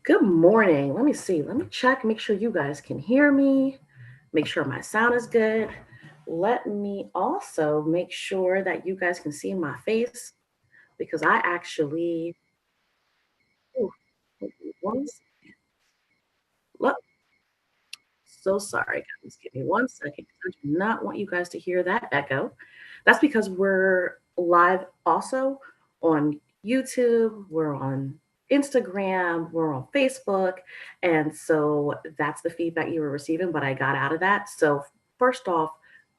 Good morning. Let me see. Let me check, make sure you guys can hear me, make sure my sound is good. Let me also make sure that you guys can see my face because I actually, ooh, hold on one second. Look, so sorry, guys. Give me one second. I do not want you guys to hear that echo. That's because we're live also on YouTube, we're on Instagram, we're on Facebook. And so that's the feedback you were receiving, but I got out of that. So, first off,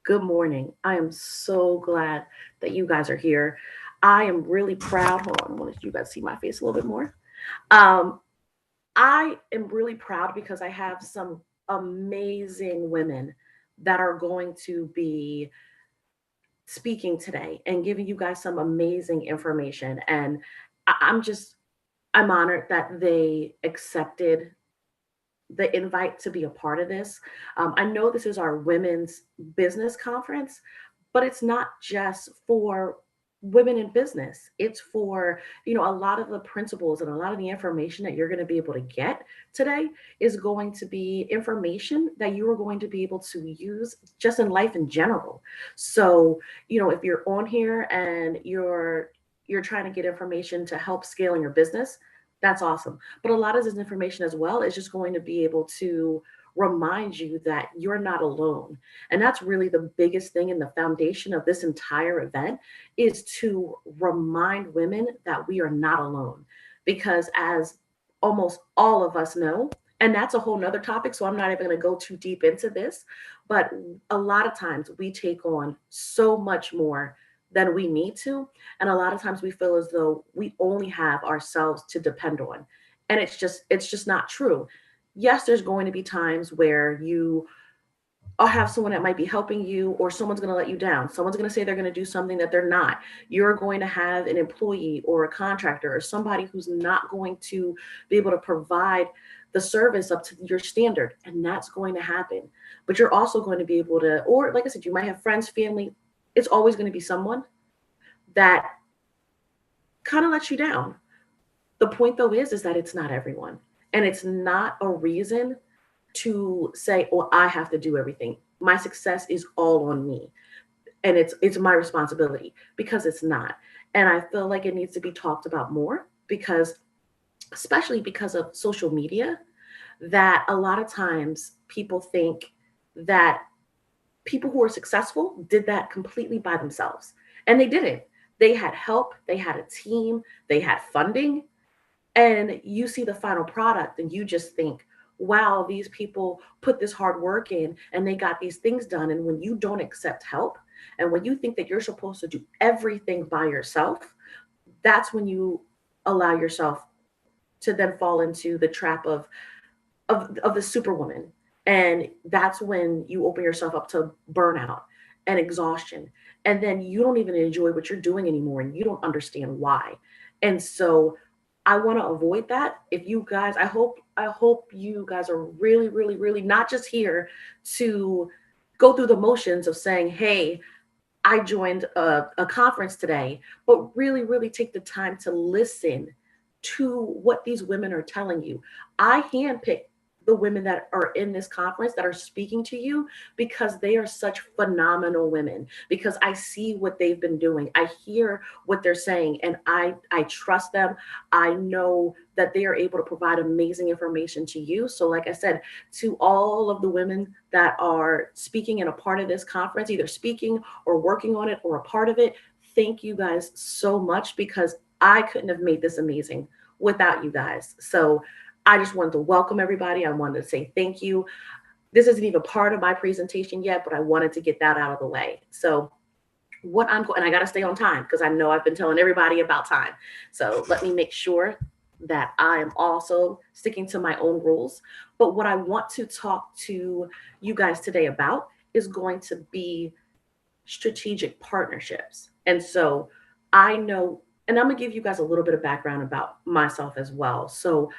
good morning. I am so glad that you guys are here. I am really proud. Hold on, I want you guys to see my face a little bit more. Um, I am really proud because I have some amazing women that are going to be speaking today and giving you guys some amazing information. And I'm honored that they accepted the invite to be a part of this. I know this is our women's business conference, but it's not just for women in business. It's for, a lot of the principles and a lot of the information that you're going to be able to get today is going to be information that you are going to be able to use just in life in general. So, if you're on here and you're trying to get information to help scaling your business, that's awesome. But a lot of this information as well is just going to be able to remind you that you're not alone. And that's really the biggest thing in the foundation of this entire event is to remind women that we are not alone. Because as almost all of us know, and that's a whole nother topic, so I'm not even going to go too deep into this, but a lot of times we take on so much more than we need to, and a lot of times we feel as though we only have ourselves to depend on, and it's just not true. Yes, there's going to be times where you or have someone that might be helping you, or someone's going to let you down. Someone's going to say they're going to do something that they're not. You're going to have an employee or a contractor or somebody who's not going to be able to provide the service up to your standard, and that's going to happen. But you're also going to be able to, or like I said, you might have friends, family. It's always going to be someone that kind of lets you down. The point though is that it's not everyone. And it's not a reason to say, "Oh, I have to do everything. My success is all on me and it's my responsibility," because it's not. And I feel like it needs to be talked about more because, especially because of social media, that a lot of times people think that people who are successful did that completely by themselves. And they didn't. They had help, they had a team, they had funding, and you see the final product and you just think, wow, these people put this hard work in and they got these things done. And when you don't accept help, and when you think that you're supposed to do everything by yourself, that's when you allow yourself to then fall into the trap of the superwoman. And that's when you open yourself up to burnout and exhaustion, and then you don't even enjoy what you're doing anymore and you don't understand why. And so I want to avoid that. If you guys, I hope you guys are really, really, really not just here to go through the motions of saying, hey, I joined a conference today, but really, really take the time to listen to what these women are telling you. I handpick the women that are in this conference that are speaking to you because they are such phenomenal women, because I see what they've been doing. I hear what they're saying, and I trust them. I know that they are able to provide amazing information to you. So like I said, to all of the women that are speaking and a part of this conference, either speaking or working on it or a part of it, thank you guys so much because I couldn't have made this amazing without you guys. So I just wanted to welcome everybody. I wanted to say thank you. This isn't even part of my presentation yet, but I wanted to get that out of the way. So what I'm going, and I got to stay on time because I know I've been telling everybody about time. So let me make sure that I am also sticking to my own rules. But what I want to talk to you guys today about is going to be strategic partnerships. And so I know, and I'm going to give you guys a little bit of background about myself as well. So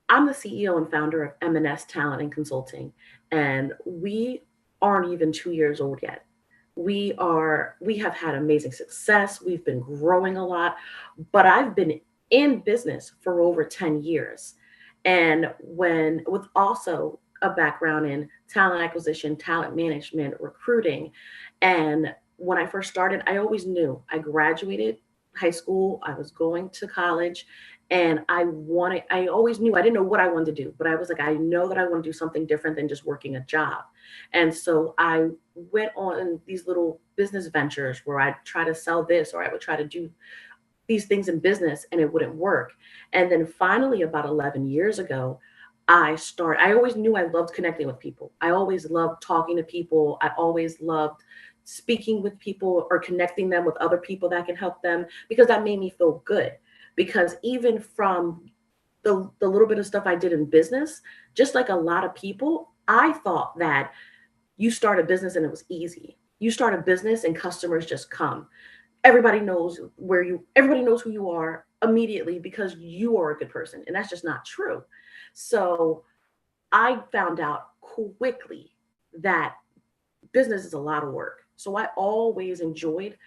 I'm the CEO and founder of M&S Talent and Consulting, and we aren't even 2 years old yet. We have had amazing success. We've been growing a lot, but I've been in business for over 10 years. And when with also a background in talent acquisition, talent management, recruiting. And when I first started, I always knew I graduated high school, I was going to college, and I always knew I didn't know what I wanted to do, but I was like, I know that I want to do something different than just working a job. And so I went on these little business ventures where I'd try to sell this or I would try to do these things in business and it wouldn't work. And then finally, about 11 years ago, I always knew I loved connecting with people. I always loved talking to people. I always loved speaking with people or connecting them with other people that can help them because that made me feel good. Because even from the little bit of stuff I did in business, just like a lot of people, I thought that you start a business and it was easy. You start a business and customers just come. Everybody knows who you are immediately because you are a good person, and that's just not true. So I found out quickly that business is a lot of work. So I always enjoyed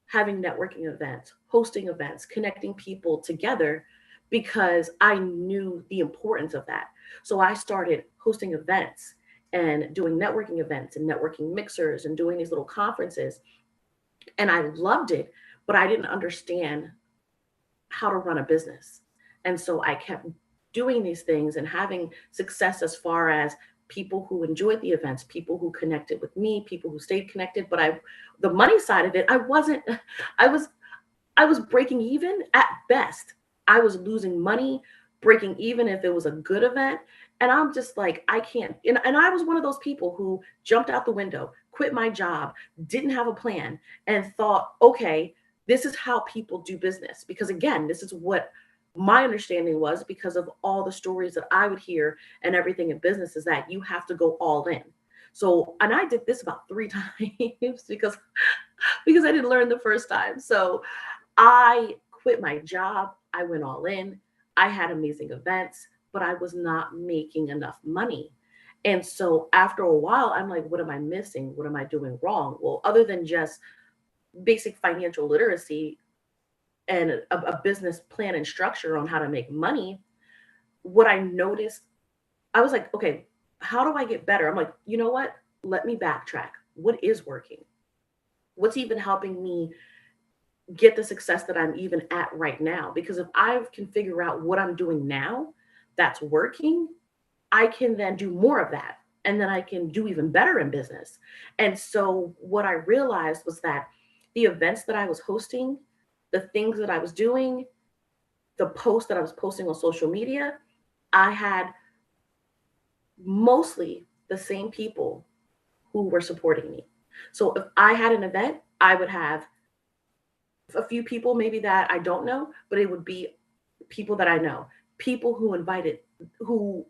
having networking events, hosting events, connecting people together because I knew the importance of that. So I started hosting events and doing networking events and networking mixers and doing these little conferences. And I loved it, but I didn't understand how to run a business. And so I kept doing these things and having success as far as people who enjoyed the events, people who connected with me, people who stayed connected. But the money side of it, I wasn't, I was, I was breaking even at best. I was losing money, breaking even if it was a good event. And I'm just like, I can't. And I was one of those people who jumped out the window, quit my job, didn't have a plan, and thought, okay, this is how people do business. Because again, this is what my understanding was because of all the stories that I would hear and everything in business is that you have to go all in. So, and I did this about three times because I didn't learn the first time. So I quit my job. I went all in. I had amazing events, but I was not making enough money. And so after a while, I'm like, what am I missing? What am I doing wrong? Well, other than just basic financial literacy and a business plan and structure on how to make money, what I noticed, I was like, okay, how do I get better? I'm like, you know what? Let me backtrack. What is working? What's even helping me get the success that I'm even at right now? Because if I can figure out what I'm doing now that's working, I can then do more of that. And then I can do even better in business. And so what I realized was that the events that I was hosting, the things that I was doing, the posts that I was posting on social media, I had mostly the same people who were supporting me. So if I had an event, I would have a few people maybe that I don't know, but it would be people that I know, people who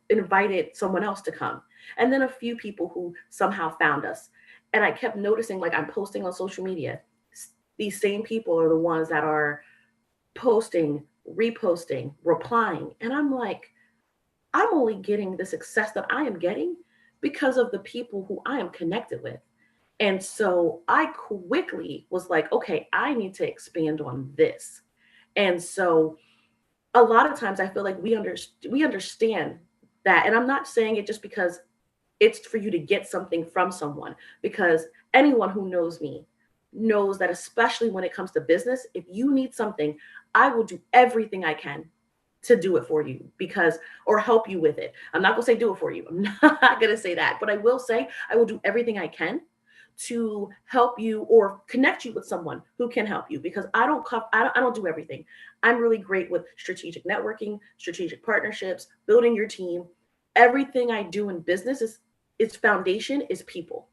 invited someone else to come, and then a few people who somehow found us. And I kept noticing, like I'm posting on social media, these same people are the ones that are posting, reposting, replying, and I'm like, I'm only getting the success that I am getting because of the people who I am connected with. And so I quickly was like, okay, I need to expand on this. And so a lot of times I feel like we understand that, and I'm not saying it just because it's for you to get something from someone, because anyone who knows me knows that, especially when it comes to business, if you need something, I will do everything I can to do it for you, because or help you with it. I'm not going to say do it for you. I'm not going to say that, but I will say I will do everything I can to help you or connect you with someone who can help you, because I don't do everything. I'm really great with strategic networking, strategic partnerships, building your team. Everything I do in business is its foundation is people.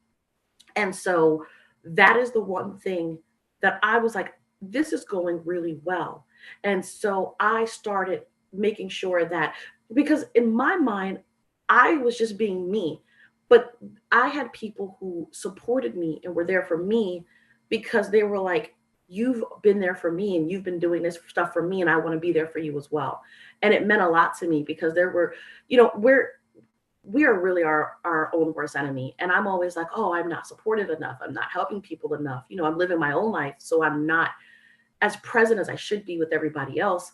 And so that is the one thing that I was like, this is going really well. And so I started making sure that, because in my mind, I was just being me, but I had people who supported me and were there for me because they were like, you've been there for me and you've been doing this stuff for me, and I want to be there for you as well. And it meant a lot to me because there were, we are really our own worst enemy. And I'm always like, oh, I'm not supportive enough. I'm not helping people enough. I'm living my own life. So I'm not as present as I should be with everybody else.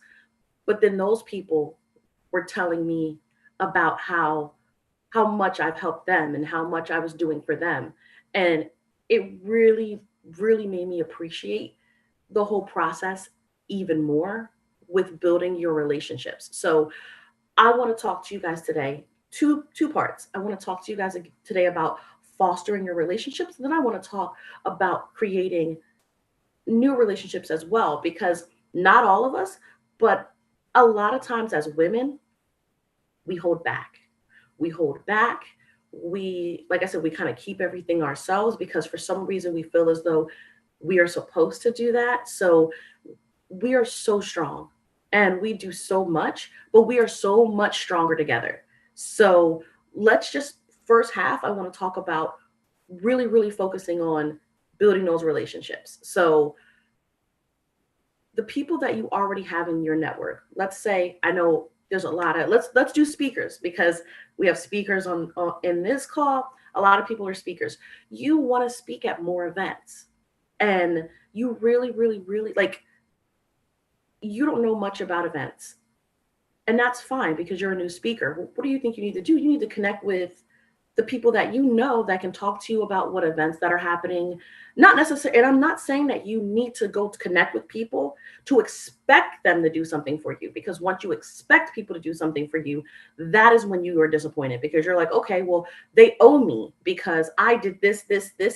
But then those people were telling me about how much I've helped them and how much I was doing for them. And it really, really made me appreciate the whole process even more with building your relationships. So I want to talk to you guys today, two parts. I want to talk to you guys today about fostering your relationships. And then I want to talk about creating new relationships as well, because not all of us, but a lot of times as women, we hold back. We hold back. We, like I said, we kind of keep everything ourselves because for some reason we feel as though we are supposed to do that. So we are so strong and we do so much, but we are so much stronger together. So let's just, first half, I want to talk about really, really focusing on building those relationships. So the people that you already have in your network, let's say, I know there's a lot of, let's do speakers because we have speakers on in this call. A lot of people are speakers. You want to speak at more events, and you really, really, really like, you don't know much about events, and that's fine because you're a new speaker. What do you think you need to do? You need to connect with the people that you know that can talk to you about what events that are happening. Not necessarily, and I'm not saying that you need to go to connect with people to expect them to do something for you, because once you expect people to do something for you, that is when you are disappointed because you're like, okay, well, they owe me because I did this,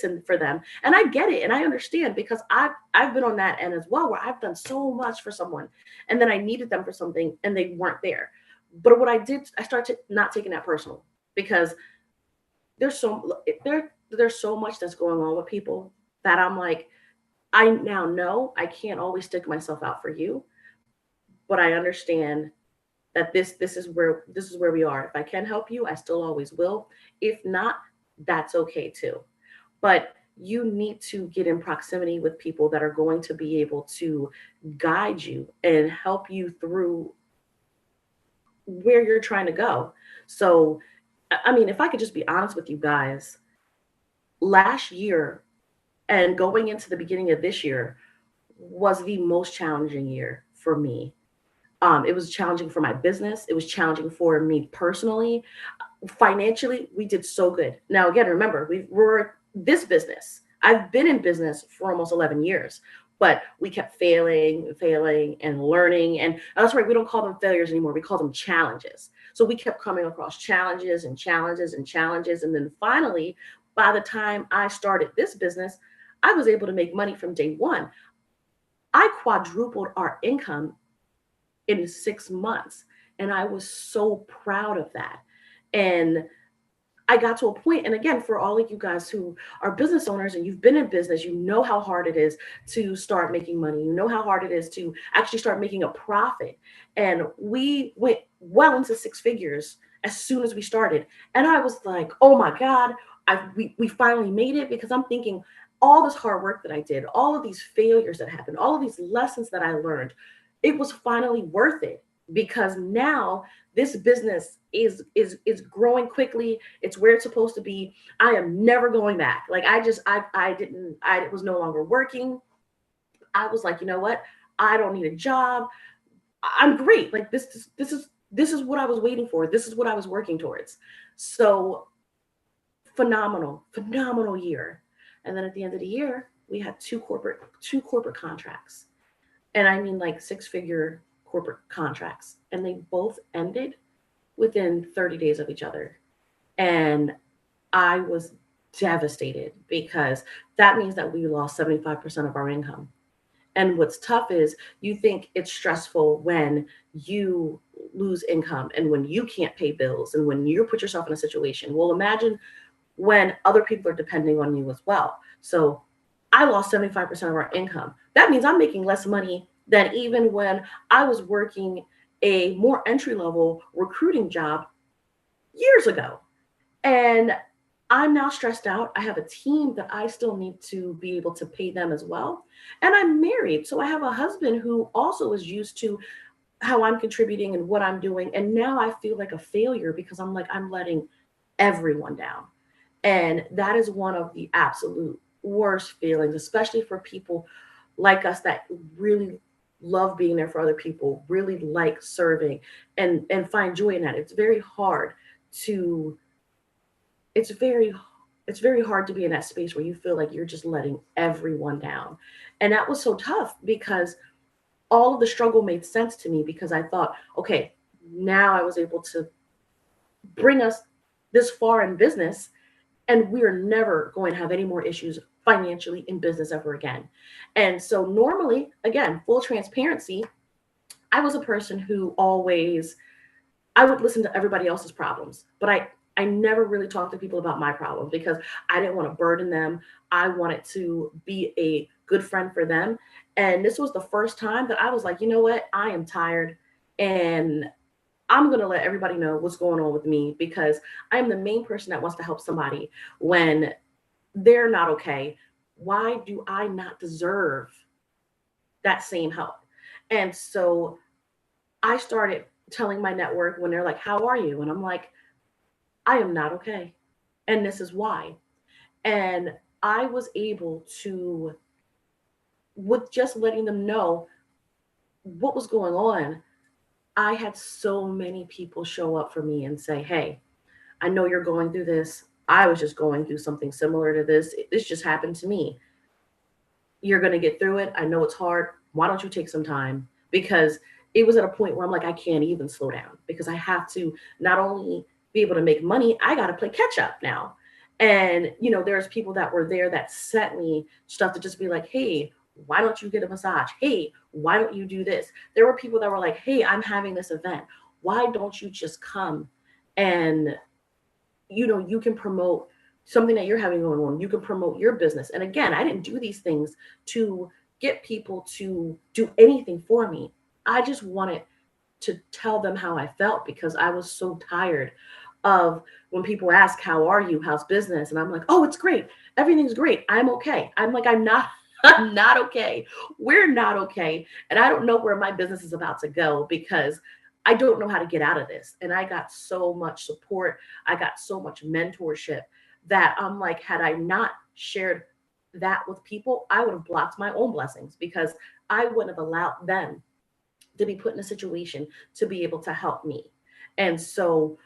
and for them. And I get it and I understand because I've been on that end as well where I've done so much for someone and then I needed them for something and they weren't there. But what I did, I started not taking that personal because there's so much that's going on with people that I'm like, I now know I can't always stick myself out for you, but I understand that this is where we are. If I can help you, I still always will. If not, that's okay too. But you need to get in proximity with people that are going to be able to guide you and help you through where you're trying to go. So, I mean, if I could just be honest with you guys, last year and going into the beginning of this year was the most challenging year for me. It was challenging for my business. It was challenging for me personally. Financially, we did so good. Now, again, remember, we're this business. I've been in business for almost 11 years, but we kept failing, failing, and learning. And that's right, we don't call them failures anymore. We call them challenges. So we kept coming across challenges and challenges and challenges. And then finally, by the time I started this business, I was able to make money from day one. I quadrupled our income in 6 months. And I was so proud of that. And I got to a point, and again, for all of you guys who are business owners and you've been in business, you know how hard it is to start making money. You know how hard it is to actually start making a profit. And we went well into six figures as soon as we started. And I was like, oh my God, we finally made it, because I'm thinking all this hard work that I did, all of these failures that happened, all of these lessons that I learned, it was finally worth it, because now this business is growing quickly. It's where it's supposed to be. I am never going back. Like I didn't, I was no longer working. I was like, you know what? I don't need a job. I'm great. Like this is what I was waiting for. This is what I was working towards. So phenomenal, phenomenal year. And then at the end of the year, we had two corporate contracts. And I mean like six-figure corporate contracts. And they both ended within 30 days of each other. And I was devastated because that means that we lost 75% of our income. And what's tough is you think it's stressful when you lose income and when you can't pay bills and when you put yourself in a situation. Well, imagine when other people are depending on you as well. So I lost 75% of our income. That means I'm making less money than even when I was working a more entry level recruiting job years ago. And I'm now stressed out. I have a team that I still need to be able to pay them as well. And I'm married. So I have a husband who also is used to how I'm contributing and what I'm doing. And now I feel like a failure because I'm like, I'm letting everyone down. And that is one of the absolute worst feelings, especially for people like us that really love being there for other people, really like serving and find joy in that. To it's very it's very hard to be in that space where you feel like you're just letting everyone down. And that was so tough because all of the struggle made sense to me because I thought, okay, now I was able to bring us this far in business, and we're never going to have any more issues financially in business ever again. And so, normally, again, full transparency, I was a person who always I would listen to everybody else's problems, but I never really talked to people about my problems because I didn't want to burden them. I wanted to be a good friend for them. And this was the first time that I was like, you know what? I am tired and I'm going to let everybody know what's going on with me because I'm the main person that wants to help somebody when they're not okay. Why do I not deserve that same help? And so I started telling my network when they're like, how are you? And I'm like, I am not okay. And this is why. And I was able to, with just letting them know what was going on, I had so many people show up for me and say, hey, I know you're going through this. I was just going through something similar to this. This just happened to me. You're going to get through it. I know it's hard. Why don't you take some time? Because it was at a point where I'm like, I can't even slow down because I have to not only be able to make money, I got to play catch up now. And, there's people that were there that sent me stuff to just be like, hey, why don't you get a massage? Hey, why don't you do this? There were people that were like, hey, I'm having this event. Why don't you just come and you can promote something that you're having going on. You can promote your business. And again, I didn't do these things to get people to do anything for me. I just wanted to tell them how I felt because I was so tired of when people ask, how are you? How's business? And I'm like, oh, it's great. Everything's great. I'm okay. I'm like, I'm not. I'm not okay. We're not okay. And I don't know where my business is about to go because I don't know how to get out of this. And I got so much support. I got so much mentorship that I'm like, had I not shared that with people, I would have blocked my own blessings because I wouldn't have allowed them to be put in a situation to be able to help me. And so,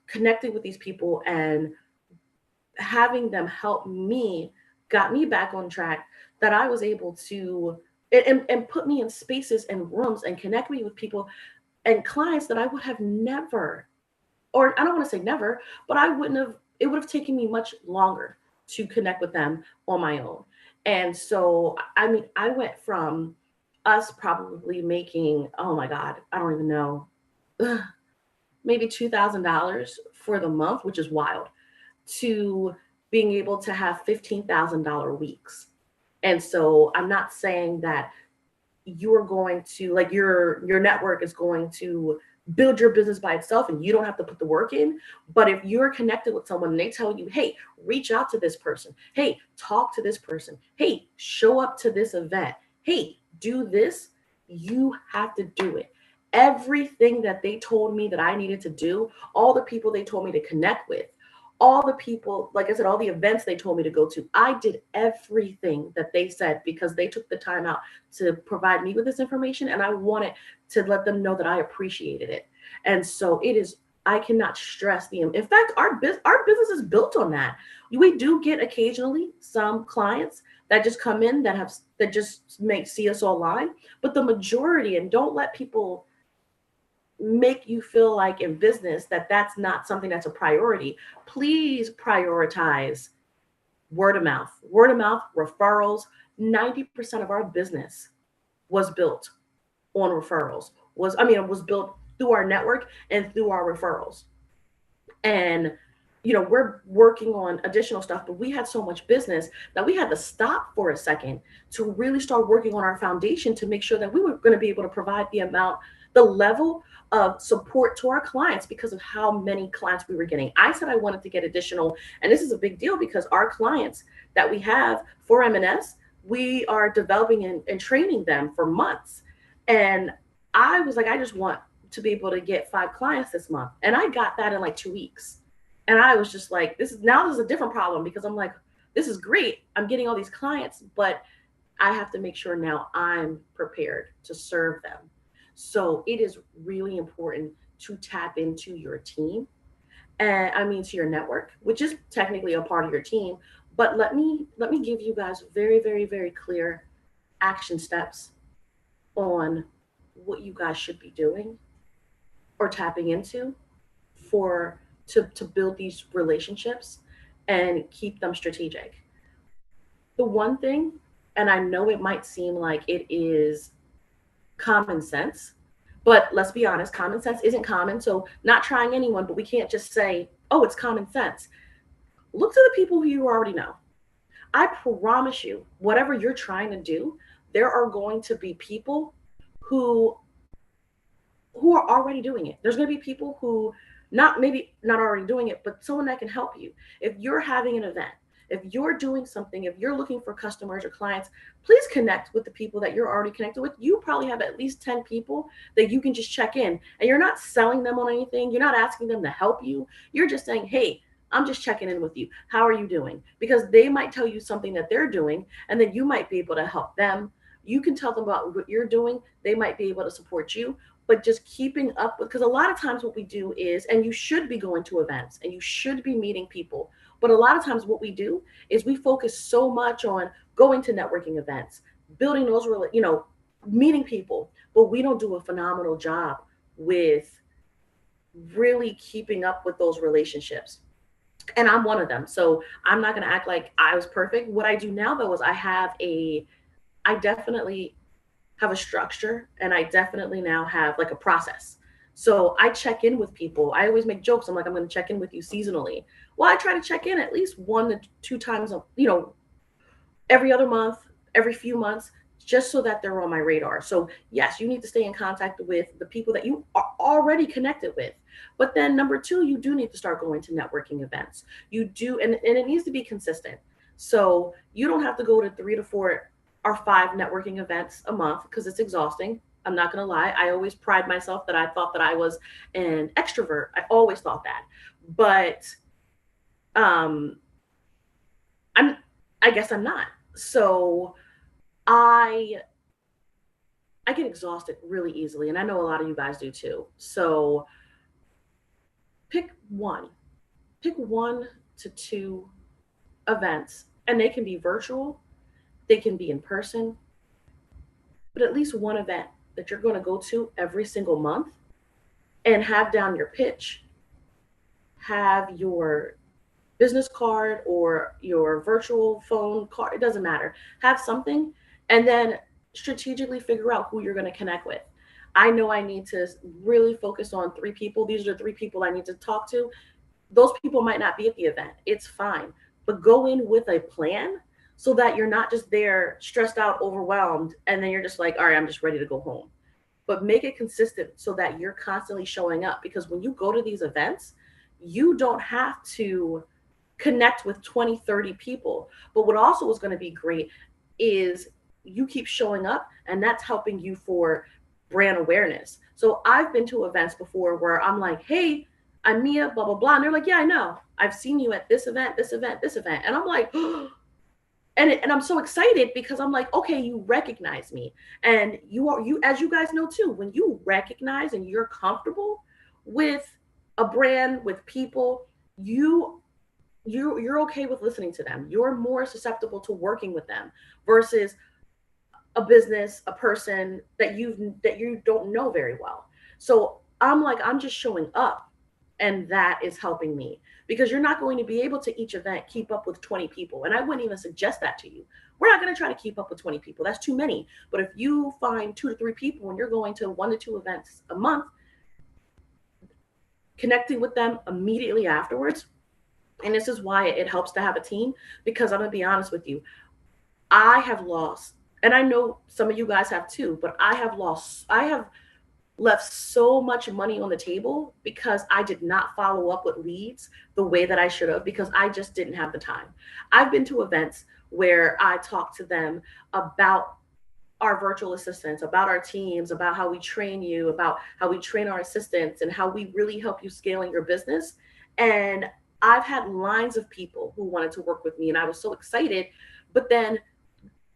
connecting with these people and having them help me got me back on track that I was able to and put me in spaces and rooms and connect me with people and clients that I would have never, or I don't want to say never, but I wouldn't have, it would have taken me much longer to connect with them on my own. And so, I mean, I went from us probably making, oh my God, I don't even know, maybe $2,000 for the month, which is wild, to being able to have $15,000 weeks. And so I'm not saying that you're going to like your network is going to build your business by itself and you don't have to put the work in. But if you're connected with someone and they tell you, hey, reach out to this person, hey, talk to this person, hey, show up to this event, hey, do this, you have to do it. Everything that they told me that I needed to do, all the people they told me to connect with, all the people, like I said, all the events they told me to go to, I did everything that they said because they took the time out to provide me with this information. And I wanted to let them know that I appreciated it. And so it is, I cannot stress in fact, our business is built on that. We do get occasionally some clients that just come in that just make see us online, but the majority, and don't let people make you feel like in business that that's not something that's a priority. Please prioritize word of mouth, referrals. 90% of our business was built on referrals. It was built through our network and through our referrals. And we're working on additional stuff, but we had so much business that we had to stop for a second to really start working on our foundation to make sure that we were going to be able to provide the level of support to our clients because of how many clients we were getting. I said I wanted to get additional, and this is a big deal because our clients that we have for M&S, we are developing and training them for months. And I was like, I just want to be able to get 5 clients this month. And I got that in like 2 weeks. And I was just like, this is a different problem because I'm like, this is great. I'm getting all these clients, but I have to make sure now I'm prepared to serve them. So it is really important to tap into your team, and I mean to your network, which is technically a part of your team. But let me give you guys very, very, very clear action steps on what you guys should be doing or tapping into for to build these relationships and keep them strategic. The one thing, and I know it might seem like it is common sense, but let's be honest, common sense isn't common. So not trying anyone, but we can't just say, oh, it's common sense. Look to the people who you already know. I promise you, whatever you're trying to do, there are going to be people who who are already doing it. There's going to be people who not maybe not already doing it, but someone that can help you. If you're having an event, if you're doing something, if you're looking for customers or clients, please connect with the people that you're already connected with. You probably have at least 10 people that you can just check in, and you're not selling them on anything. You're not asking them to help you. You're just saying, hey, I'm just checking in with you. How are you doing? Because they might tell you something that they're doing, and then you might be able to help them. You can tell them about what you're doing. They might be able to support you, but just keeping up with, because a lot of times what we do is, and you should be going to events and you should be meeting people, but a lot of times what we do is we focus so much on going to networking events, building those meeting people, but we don't do a phenomenal job with really keeping up with those relationships. And I'm one of them, so I'm not going to act like I was perfect. What I do now though is I definitely have a structure, and I definitely now have like a process. So I check in with people. I always make jokes. I'm like, I'm going to check in with you seasonally. Well, I try to check in at least 1 to 2 times, every other month, every few months, just so that they're on my radar. So yes, you need to stay in contact with the people that you are already connected with. But then number two, you do need to start going to networking events. You do, and it needs to be consistent. So you don't have to go to 3 to 4 or 5 networking events a month because it's exhausting. I'm not going to lie. I always pride myself that I thought that I was an extrovert. I always thought that. But um I'm I guess I'm not. So I I get exhausted really easily, and I know a lot of you guys do too. So pick one. Pick 1 to 2 events, and they can be virtual, they can be in person, but at least one event that you're going to go to every single month, and have down your pitch, have your business card or your virtual phone card, it doesn't matter. Have something, and then strategically figure out who you're going to connect with. I know I need to really focus on 3 people. These are the 3 people I need to talk to. Those people might not be at the event. It's fine. But go in with a plan so that you're not just there stressed out, overwhelmed, and then you're just like, all right, I'm just ready to go home. But make it consistent so that you're constantly showing up, because when you go to these events, you don't have to connect with 20, 30 people. But what also is going to be great is you keep showing up, and that's helping you for brand awareness. So I've been to events before where I'm like, hey, I'm Mia, blah, blah, blah. And they're like, yeah, I know. I've seen you at this event, this event, this event. And I'm like, and I'm so excited because I'm like, okay, you recognize me. And you, as you guys know too, when you recognize and you're comfortable with a brand, with people, you're okay with listening to them. You're more susceptible to working with them versus a business, a person that you don't know very well. So I'm like, I'm just showing up, and that is helping me, because you're not going to be able to each event keep up with 20 people. And I wouldn't even suggest that to you. We're not going to try to keep up with 20 people. That's too many. But if you find 2 to 3 people and you're going to 1 to 2 events a month, connecting with them immediately afterwards, and this is why it helps to have a team, because I'm going to be honest with you, I have lost, and I know some of you guys have too, but I have left so much money on the table because I did not follow up with leads the way that I should have, because I just didn't have the time. I've been to events where I talk to them about our virtual assistants, about our teams, about how we train you, about how we train our assistants, and how we really help you scaling your business. And I've had lines of people who wanted to work with me, and I was so excited. But then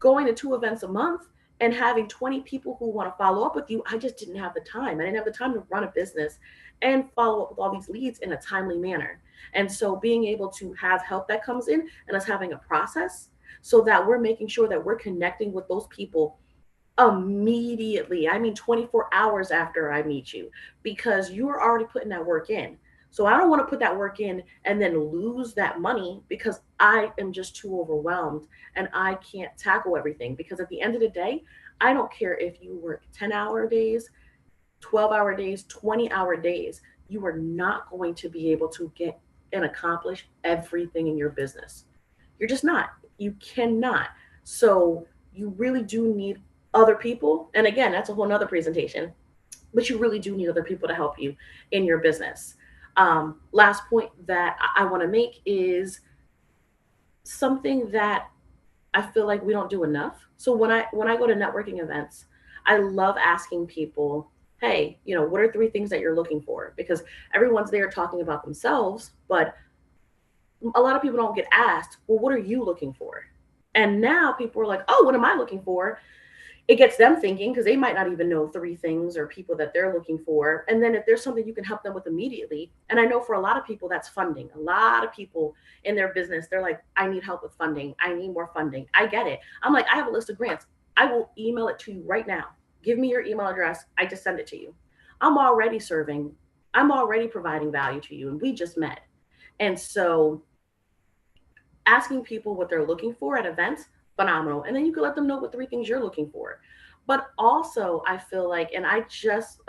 going to 2 events a month and having 20 people who want to follow up with you. I just didn't have the time. I didn't have the time to run a business and follow up with all these leads in a timely manner. And so being able to have help that comes in and us having a process so that we're making sure that we're connecting with those people immediately. I mean, 24 hours after I meet you, because you're already putting that work in. So I don't want to put that work in and then lose that money because I am just too overwhelmed and I can't tackle everything. Because at the end of the day, I don't care if you work 10-hour days, 12-hour days, 20-hour days, you are not going to be able to get and accomplish everything in your business. You're just not. You cannot. So you really do need other people. And again, that's a whole nother presentation, but you really do need other people to help you in your business. Last point that I want to make is something that I feel like we don't do enough. So when I go to networking events, I love asking people, hey, what are 3 things that you're looking for? Because everyone's there talking about themselves, but a lot of people don't get asked, well, what are you looking for? And now people are like, oh, what am I looking for? It gets them thinking because they might not even know 3 things or people that they're looking for. And then if there's something you can help them with immediately, and I know for a lot of people that's funding. A lot of people in their business, they're like, I need help with funding. I need more funding. I get it. I'm like, I have a list of grants. I will email it to you right now. Give me your email address. I just send it to you. I'm already serving. I'm already providing value to you. And we just met. And so asking people what they're looking for at events, phenomenal. And then you can let them know what 3 things you're looking for. But also, I feel like, and I just,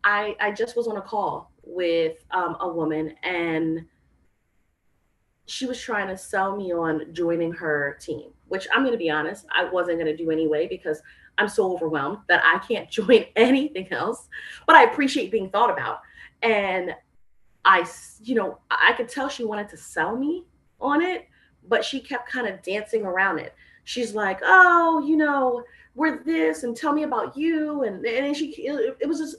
I just was on a call with a woman, and she was trying to sell me on joining her team, which I'm going to be honest, I wasn't going to do anyway because I'm so overwhelmed that I can't join anything else. But I appreciate being thought about, and I could tell she wanted to sell me on it, but she kept kind of dancing around it. She's like, oh, we're this, and tell me about you, and then it was just,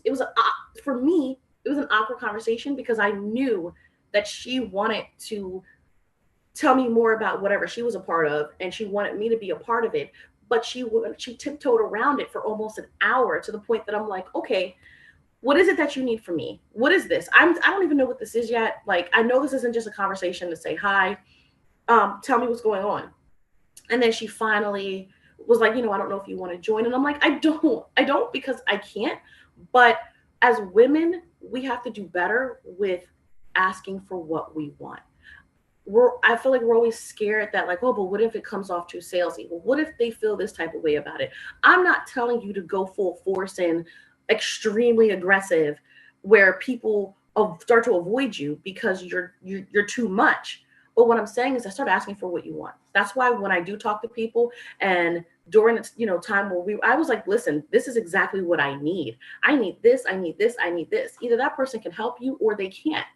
for me, it was an awkward conversation because I knew that she wanted to tell me more about whatever she was a part of, and she wanted me to be a part of it, but she tiptoed around it for almost an hour to the point that I'm like, okay, what is it that you need from me? What is this? I don't even know what this is yet. Like, I know this isn't just a conversation to say hi. Tell me what's going on. And then she finally was like, I don't know if you want to join. And I'm like, I don't because I can't. But as women, we have to do better with asking for what we want. I feel like we're always scared that, like, oh, but what if it comes off too salesy? Well, what if they feel this type of way about it? I'm not telling you to go full force and extremely aggressive where people start to avoid you because you're too much. But what I'm saying is I start asking for what you want. That's why when I do talk to people, and during the time where I was like, listen, this is exactly what I need. I need this, I need this, I need this. Either that person can help you or they can't.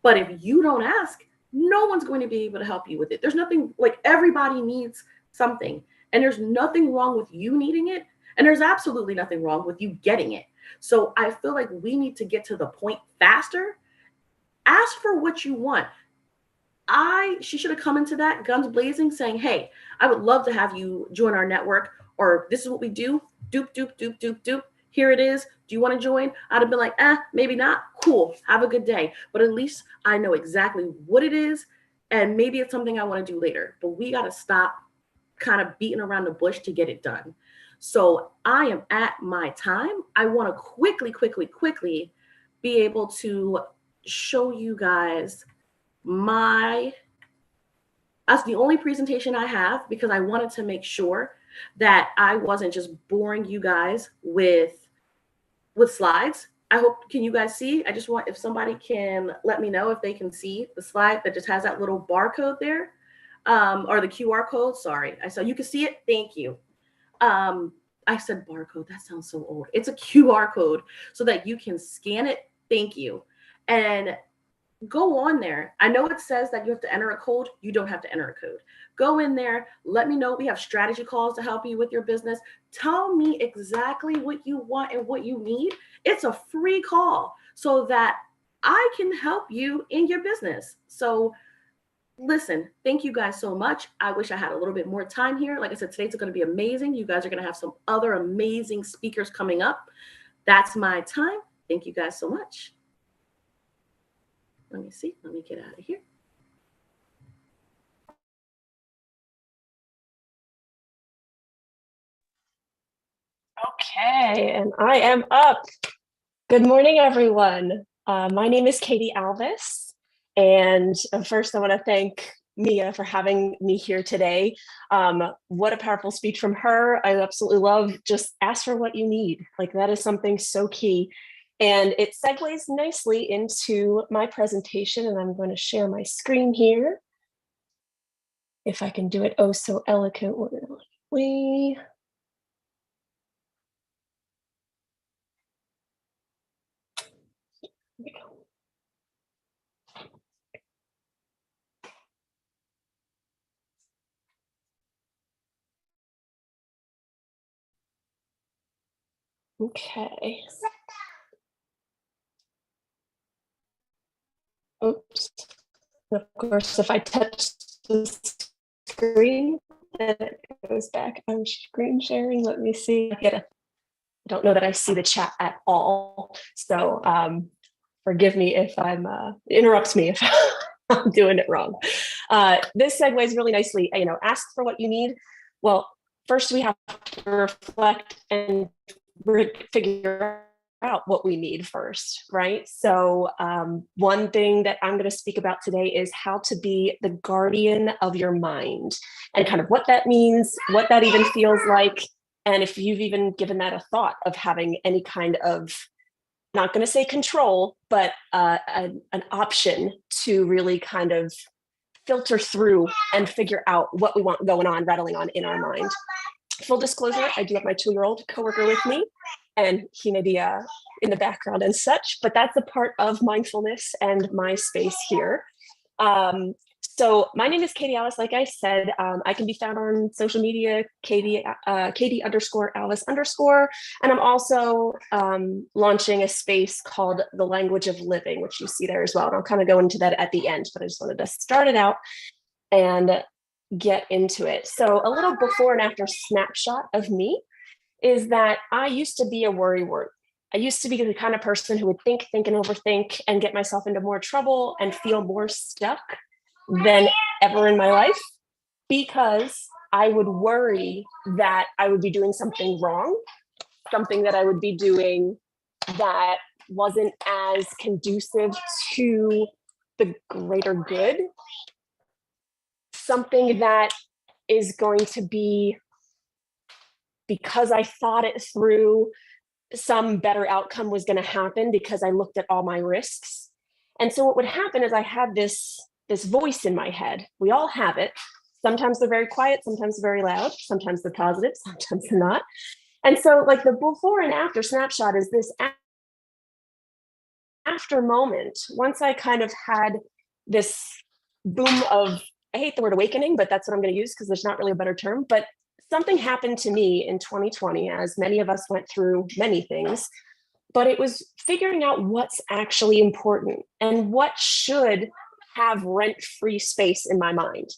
But if you don't ask, no one's going to be able to help you with it. There's nothing, like, everybody needs something, and there's nothing wrong with you needing it. And there's absolutely nothing wrong with you getting it. So I feel like we need to get to the point faster. Ask for what you want. She should have come into that guns blazing saying, hey, I would love to have you join our network, or this is what we do. Doop, doop, doop, doop, doop. Here it is. Do you want to join? I'd have been like, maybe not. Cool. Have a good day. But at least I know exactly what it is. And maybe it's something I want to do later. But we got to stop kind of beating around the bush to get it done. So I am at my time. I want to quickly be able to show you guys that's the only presentation I have because I wanted to make sure that I wasn't just boring you guys with slides. Can you guys see? I just want, if somebody can let me know if they can see the slide that just has that little barcode there, or the QR code. Sorry. So you can see it. Thank you. I said barcode. That sounds so old. It's a QR code so that you can scan it. Thank you. And go on there. I know it says that you have to enter a code. You don't have to enter a code. Go in there. Let me know. We have strategy calls to help you with your business. Tell me exactly what you want and what you need. It's a free call so that I can help you in your business. So Listen, thank you guys so much. I wish I had a little bit more time here. Like I said, today's going to be amazing. You guys are going to have some other amazing speakers coming up. That's my time. Thank you guys so much. Let me see. Let me get out of here. Okay, and I am up. Good morning, everyone. My name is Katie Alvis, and first I want to thank Mia for having me here today. What a powerful speech from her. I absolutely love just ask for what you need. Like that is something so key. And it segues nicely into my presentation, and I'm going to share my screen here. If I can do it oh so eloquently. Okay. Oops. Of course, if I touch the screen, then it goes back. I'm screen sharing. Let me see. I don't know that I see the chat at all. So forgive me if interrupts me if I'm doing it wrong. This segues really nicely. Ask for what you need. Well, first we have to reflect and figure out what we need first, right? So one thing that I'm going to speak about today is how to be the guardian of your mind and kind of what that means, what that even feels like, and if you've even given that a thought of having any kind of, not going to say control, but an option to really kind of filter through and figure out what we want going on, rattling on in our mind. Full disclosure, I do have my 2-year-old coworker with me, and he may be in the background and such, but that's a part of mindfulness and my space here. So my name is Katie Alvis. Like I said, I can be found on social media, Katie _Alvis_, and I'm also launching a space called The Language of Living, which you see there as well. And I'll kind of go into that at the end, but I just wanted to start it out and get into it. So a little before and after snapshot of me is that I used to be a worrywart. I used to be the kind of person who would think and overthink and get myself into more trouble and feel more stuck than ever in my life because I would worry that I would be doing something wrong, something that I would be doing that wasn't as conducive to the greater good, something that is going to be, because I thought it through, some better outcome was going to happen because I looked at all my risks. And so what would happen is I had this voice in my head. We all have it. Sometimes they're very quiet, sometimes very loud, sometimes they're positive, sometimes they're not. And so like the before and after snapshot is this after moment. Once I kind of had this boom of, I hate the word awakening, but that's what I'm going to use because there's not really a better term, but something happened to me in 2020, as many of us went through many things, but it was figuring out what's actually important and what should have rent-free space in my mind.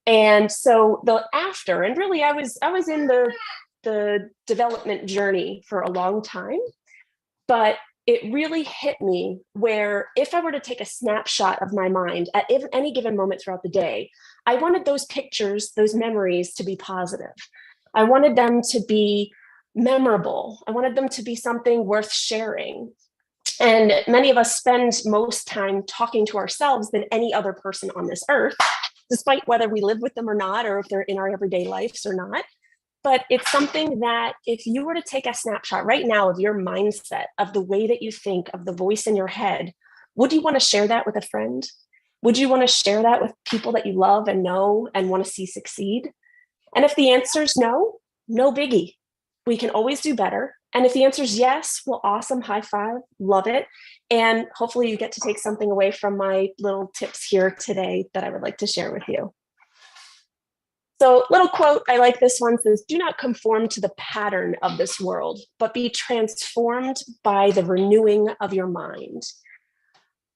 And so the after, and really I was in the development journey for a long time, but it really hit me where if I were to take a snapshot of my mind at any given moment throughout the day, I wanted those pictures, those memories to be positive. I wanted them to be memorable. I wanted them to be something worth sharing. And many of us spend most time talking to ourselves than any other person on this earth, despite whether we live with them or not, or if they're in our everyday lives or not. But it's something that if you were to take a snapshot right now of your mindset, of the way that you think, of the voice in your head, would you want to share that with a friend? Would you want to share that with people that you love and know and want to see succeed? And if the answer is no, no biggie. We can always do better. And if the answer is yes, well, awesome, high five, love it. And hopefully you get to take something away from my little tips here today that I would like to share with you. So little quote, I like this one, says, do not conform to the pattern of this world, but be transformed by the renewing of your mind.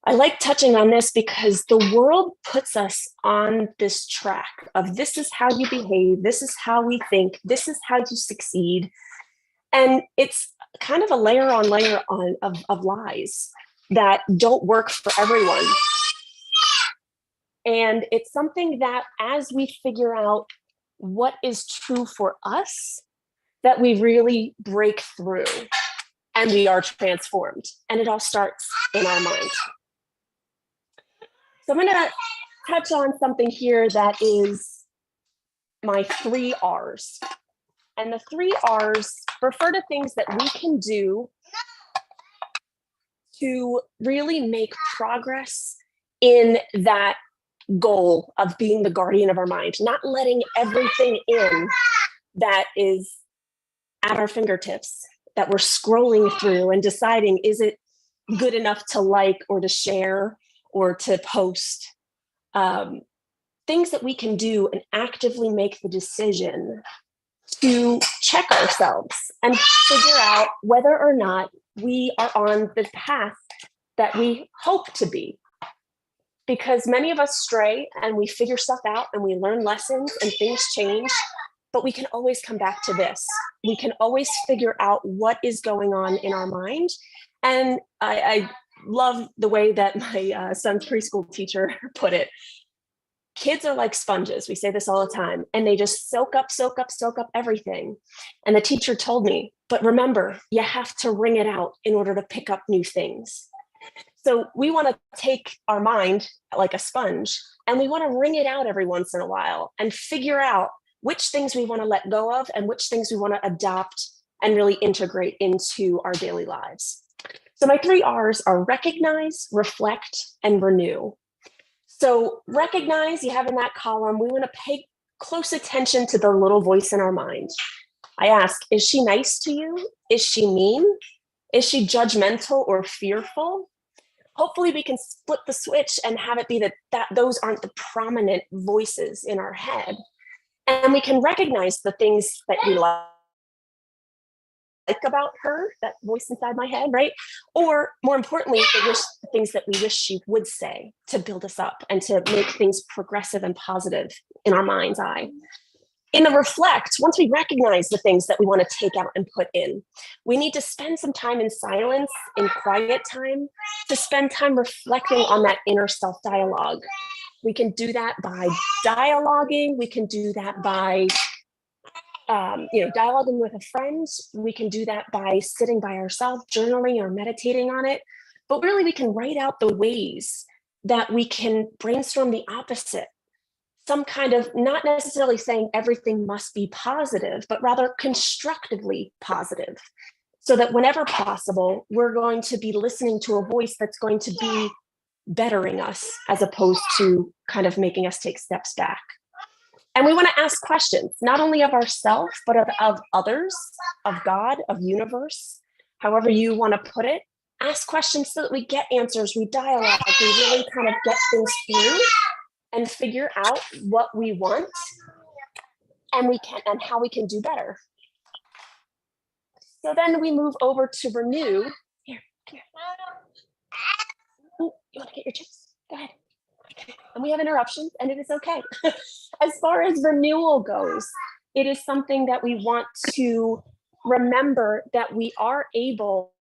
I like touching on this because the world puts us on this track of this is how you behave, this is how we think, this is how you succeed. And it's kind of a layer on layer of lies that don't work for everyone. And it's something that as we figure out what is true for us, that we really break through and we are transformed. And it all starts in our mind. So I'm going to touch on something here that is my 3 R's. And the 3 R's refer to things that we can do to really make progress in that goal of being the guardian of our mind, not letting everything in that is at our fingertips, that we're scrolling through and deciding, is it good enough to like or to share or to post? Things that we can do and actively make the decision to check ourselves and figure out whether or not we are on the path that we hope to be. Because many of us stray and we figure stuff out and we learn lessons and things change, but we can always come back to this. We can always figure out what is going on in our mind. And I love the way that my son's preschool teacher put it. Kids are like sponges. We say this all the time, and they just soak up everything. And the teacher told me, but remember, you have to wring it out in order to pick up new things. So we want to take our mind like a sponge, and we want to wring it out every once in a while and figure out which things we want to let go of and which things we want to adopt and really integrate into our daily lives. So my 3 R's are recognize, reflect, and renew. So recognize, you have in that column, we want to pay close attention to the little voice in our mind. I ask, is she nice to you? Is she mean? Is she judgmental or fearful? Hopefully we can split the switch and have it be that those aren't the prominent voices in our head. And we can recognize the things that we like about her, that voice inside my head, right? Or more importantly, the things that we wish she would say to build us up and to make things progressive and positive in our mind's eye. In the reflect, once we recognize the things that we want to take out and put in, we need to spend some time in silence, in quiet time, to spend time reflecting on that inner self dialogue. We can do that by dialoguing. We can do that by dialoguing with a friend. We can do that by sitting by ourselves, journaling or meditating on it. But really, we can write out the ways that we can brainstorm the opposite. Some kind of, not necessarily saying everything must be positive, but rather constructively positive. So that whenever possible, we're going to be listening to a voice that's going to be bettering us as opposed to kind of making us take steps back. And we want to ask questions, not only of ourselves, but of others, of God, of universe, however you want to put it. Ask questions so that we get answers, we dialogue, we really kind of get things through and figure out what we want and how we can do better. So then we move over to renew. Here, come here. Ooh, you want to get your chips? Go ahead. And we have interruptions, and it is okay. As far as renewal goes, it is something that we want to remember that we are able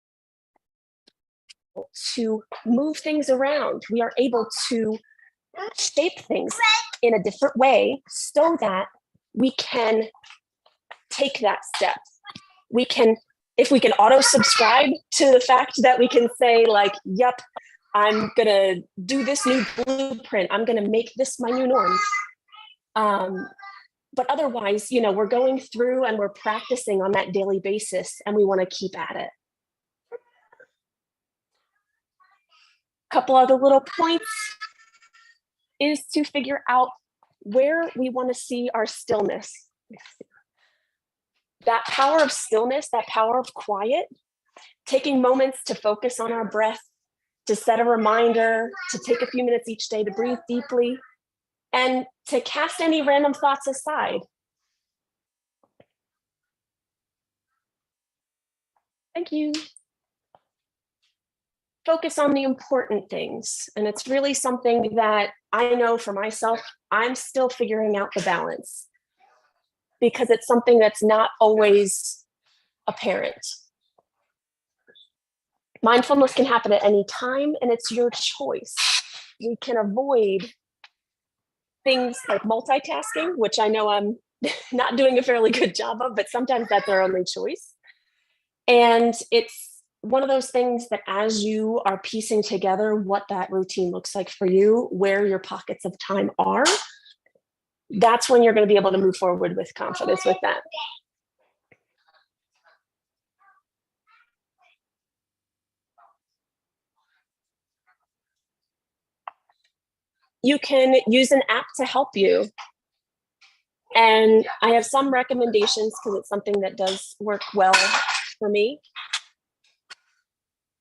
to move things around. We are able to shape things in a different way so that we can take that step. If we can auto subscribe to the fact that we can say like, yep, I'm going to do this new blueprint. I'm going to make this my new norm. But otherwise, we're going through and we're practicing on that daily basis, and we want to keep at it. A couple other little points is to figure out where we want to see our stillness. That power of stillness, that power of quiet, taking moments to focus on our breath, to set a reminder, to take a few minutes each day to breathe deeply, and to cast any random thoughts aside. Thank you. focus on the important things. And it's really something that I know for myself, I'm still figuring out the balance, because it's something that's not always apparent. Mindfulness can happen at any time, and it's your choice. We can avoid things like multitasking, which I know I'm not doing a fairly good job of, but sometimes that's our only choice. And it's one of those things that as you are piecing together what that routine looks like for you, where your pockets of time are, that's when you're going to be able to move forward with confidence with that. You can use an app to help you. And I have some recommendations because it's something that does work well for me.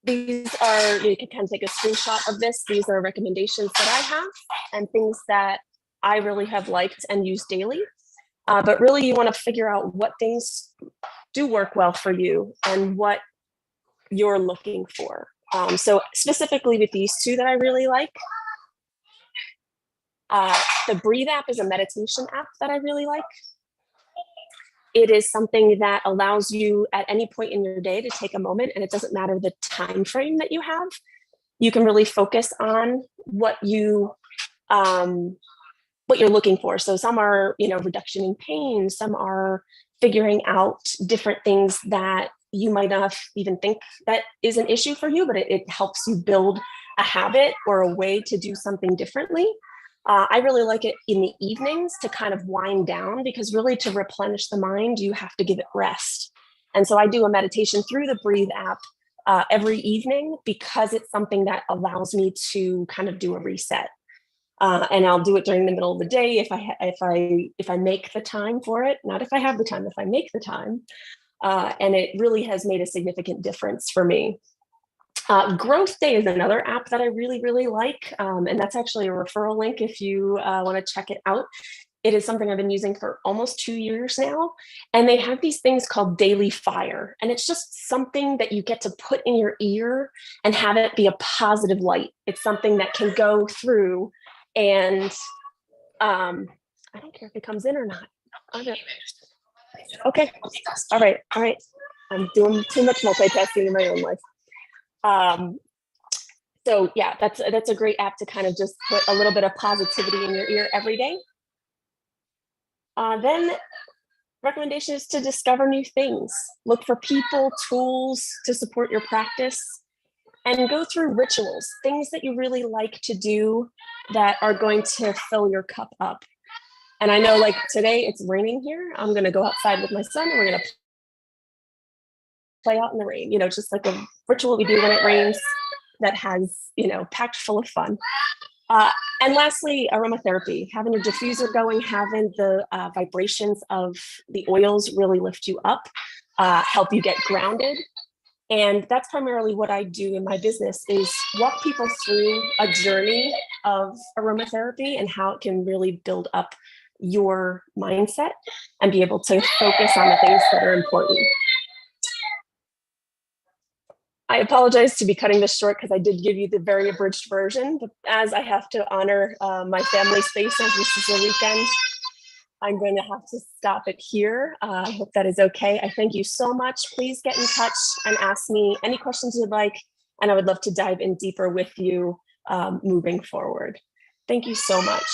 These are, you can kind of take a screenshot of this. These are recommendations that I have and things that I really have liked and used daily. But really you want to figure out what things do work well for you and what you're looking for. So specifically with these two that I really like, the Breathe app is a meditation app that I really like. It is something that allows you at any point in your day to take a moment, and it doesn't matter the time frame that you have. You can really focus on what you're looking for. So some are, reduction in pain. Some are figuring out different things that you might not even think that is an issue for you, but it helps you build a habit or a way to do something differently. I really like it in the evenings to kind of wind down, because really to replenish the mind, you have to give it rest. And so I do a meditation through the Breathe app every evening, because it's something that allows me to kind of do a reset. And I'll do it during the middle of the day if I make the time for it. Not if I have the time, if I make the time. And it really has made a significant difference for me. Growth Day is another app that I really, really like. And that's actually a referral link if you want to check it out. It is something I've been using for almost 2 years now. And they have these things called Daily Fire. And it's just something that you get to put in your ear and have it be a positive light. It's something that can go through, and I don't care if it comes in or not. Okay. All right. I'm doing too much multitasking in my own life. So yeah, that's a great app to kind of just put a little bit of positivity in your ear every day. Then recommendation is to discover new things. Look for people, tools to support your practice, and go through rituals, things that you really like to do that are going to fill your cup up. And I know, like today it's raining here. I'm going to go outside with my son and we're going to play out in the rain, just like a ritual we do when it rains that has, packed full of fun. And lastly, aromatherapy, having your diffuser going, having the vibrations of the oils really lift you up, help you get grounded. And that's primarily what I do in my business, is walk people through a journey of aromatherapy and how it can really build up your mindset and be able to focus on the things that are important. I apologize to be cutting this short because I did give you the very abridged version, but as I have to honor my family space as this is a weekend, I'm going to have to stop it here. I hope that is okay. I thank you so much. Please get in touch and ask me any questions you'd like, and I would love to dive in deeper with you moving forward. Thank you so much.